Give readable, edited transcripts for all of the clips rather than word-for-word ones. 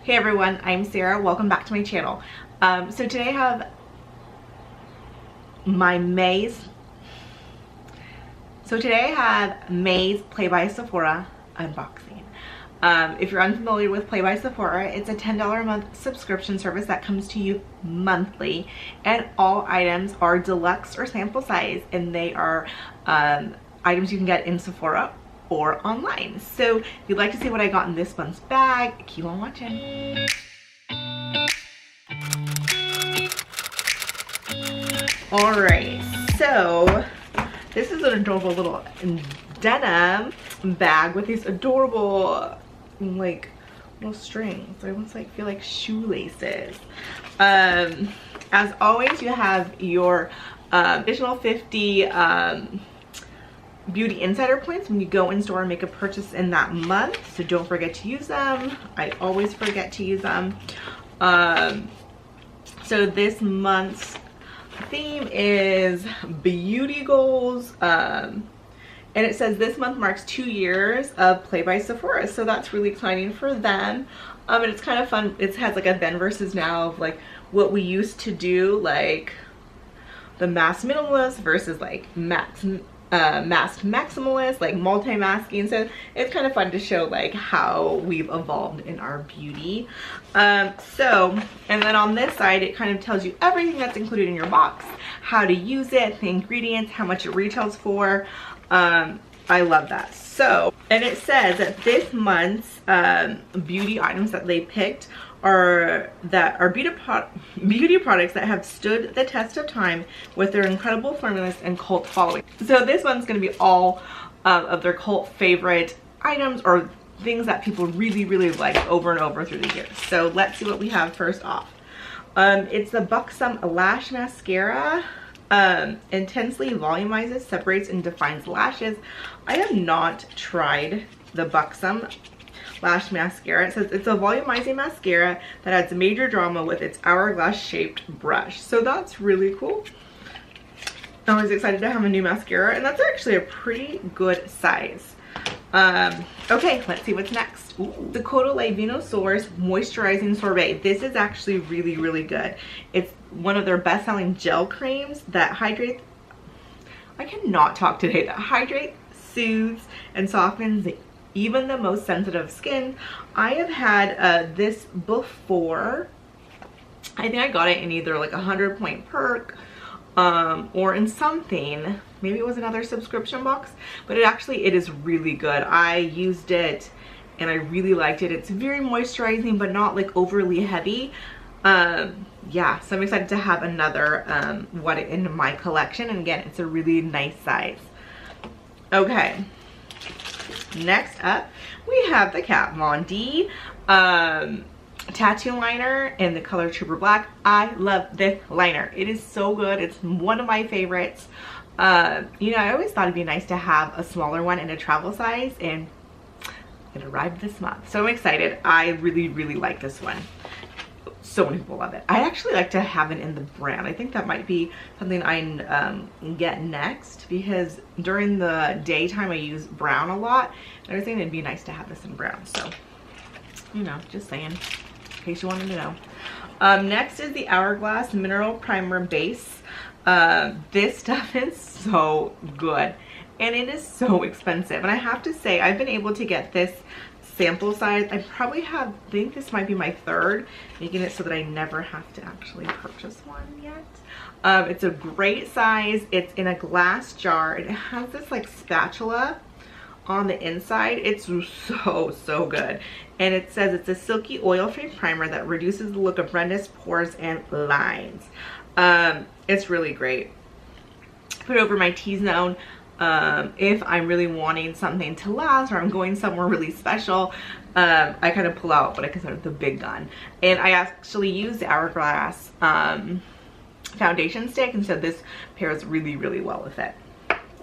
Hey everyone, I'm Sarah. Welcome back to my channel. So today I have May's Play by Sephora unboxing. If you're unfamiliar with Play by Sephora, it's a $10 a month subscription service that comes to you monthly, and all items are deluxe or sample size, and they are items you can get in Sephora or online. So if you'd like to see what I got in this month's bag, keep on watching. Alright, so this is an adorable little denim bag with these adorable like little strings. I almost feel like shoelaces. As always, you have your additional 50 Beauty Insider points when you go in store and make a purchase in that month, so don't forget to use them. I always forget to use them. So this month's theme is beauty goals, and it says this month marks 2 years of Play by Sephora, so that's really exciting for them. And it's kind of fun. It has like a then versus now of like what we used to do, like the masked minimalist versus like masked maximalist, like multi-masking. So it's kind of fun to show like how we've evolved in our beauty. And then on this side, it kind of tells you everything that's included in your box, how to use it, the ingredients, how much it retails for. I love that. So, and it says that this month's beauty items that they picked are beauty products that have stood the test of time with their incredible formulas and cult following. So this one's going to be all of their cult favorite items or things that people really like over and over through the years. So let's see what we have first off. It's the Buxom Lash Mascara. Intensely volumizes, separates, and defines lashes. I have not tried the Buxom Lash Mascara. It says it's a volumizing mascara that adds major drama with its hourglass shaped brush. So that's really cool. I was excited to have a new mascara, and that's actually a pretty good size. Okay, let's see what's next. Ooh, the Caudalie Vino Source Moisturizing Sorbet. This is actually really good. It's one of their best-selling gel creams that hydrates, I cannot talk today, that hydrates, soothes, and softens even the most sensitive skin. I have had this before. I think I got it in either like a 100-point perk or in something. Maybe it was another subscription box, but it is really good. I used it and I really liked it. It's very moisturizing but not like overly heavy. Yeah, so I'm excited to have another one in my collection, and again, it's a really nice size. Okay, next up we have the Kat Von D tattoo liner in the color Trooper Black. I love this liner. It is so good. It's one of my favorites. You know, I always thought it'd be nice to have a smaller one in a travel size, and it arrived this month, so I'm excited. I really like this one. So many people love it. I actually like to have it in the brown. I think that might be something I get next, because during the daytime I use brown a lot, and I was thinking it'd be nice to have this in brown. So, you know, just saying, in case you wanted to know. Next is the Hourglass Mineral Primer Base. This stuff is so good, and it is so expensive, and I have to say I've been able to get this sample size. I think this might be my third, making it so that I never have to actually purchase one yet. It's a great size. It's in a glass jar. It has this like spatula on the inside. It's so good, and it says it's a silky oil-free primer that reduces the look of redness, pores, and lines. It's really great. Put it over my T-zone if I'm really wanting something to last, or I'm going somewhere really special. I kind of pull out what I consider the big gun, and I actually use the Hourglass foundation stick, and so this pairs really well with it.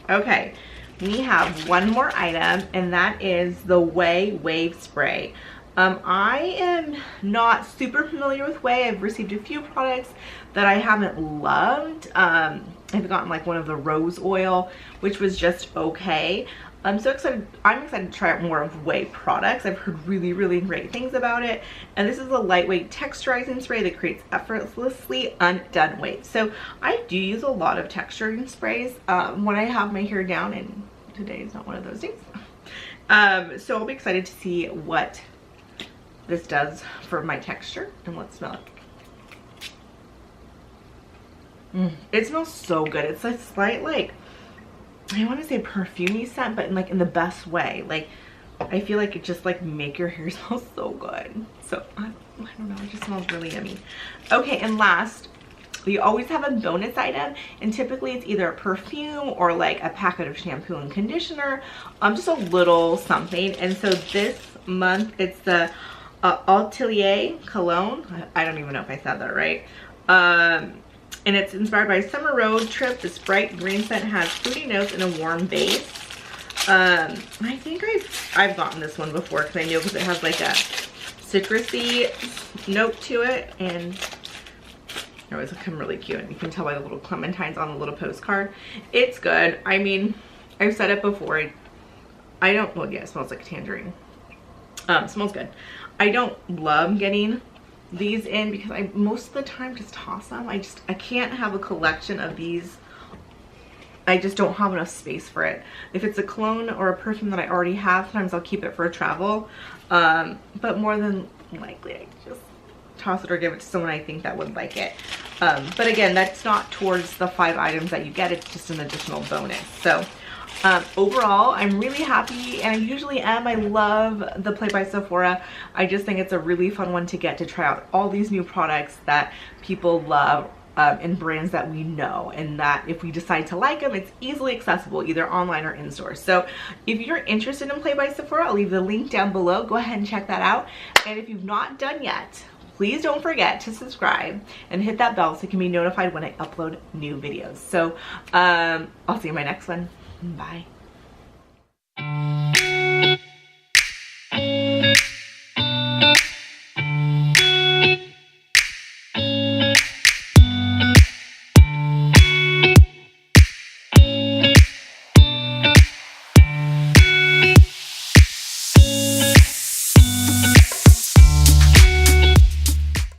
Okay, we have one more item, and that is the Way Wave Spray. I am not super familiar with Way. I've received a few products that I haven't loved. I've gotten like one of the rose oil, which was just okay. I'm so excited. I'm excited to try out more of Ouai products. I've heard really, really great things about it. And this is a lightweight texturizing spray that creates effortlessly undone waves. So I do use a lot of texturing sprays when I have my hair down, and today is not one of those days. So I'll be excited to see what this does for my texture. And let's smell it. It smells so good. It's a slight, like, I want to say perfumey scent, but in the best way. Like, I feel like it just like make your hair smell so good. So I don't know, it just smells really yummy. Okay, and last, we always have a bonus item, and typically it's either a perfume or like a packet of shampoo and conditioner, just a little something. And so this month it's the Atelier Cologne. I don't even know if I said that right. And it's inspired by a summer road trip. This bright green scent has fruity notes and a warm base. I think I've gotten this one before because I know, because it has like a citrusy note to it, and it was looking really cute. And you can tell by the little clementines on the little postcard. It's good. I mean, I've said it before. I don't, well, yeah, it smells like tangerine. It smells good. I don't love getting these in because I most of the time just toss them. I can't have a collection of these. I just don't have enough space for it. If it's a cologne or a perfume that I already have, sometimes I'll keep it for a travel, but more than likely I just toss it or give it to someone I think that would like it. But again, that's not towards the 5 items that you get. It's just an additional bonus. So overall, I'm really happy, and I usually am. I love the Play by Sephora. I just think it's a really fun one to get to try out all these new products that people love, and brands that we know, and that if we decide to like them, it's easily accessible either online or in store. So if you're interested in Play by Sephora, I'll leave the link down below. Go ahead and check that out. And if you've not done yet, please don't forget to subscribe and hit that bell so you can be notified when I upload new videos. So I'll see you in my next one. Bye.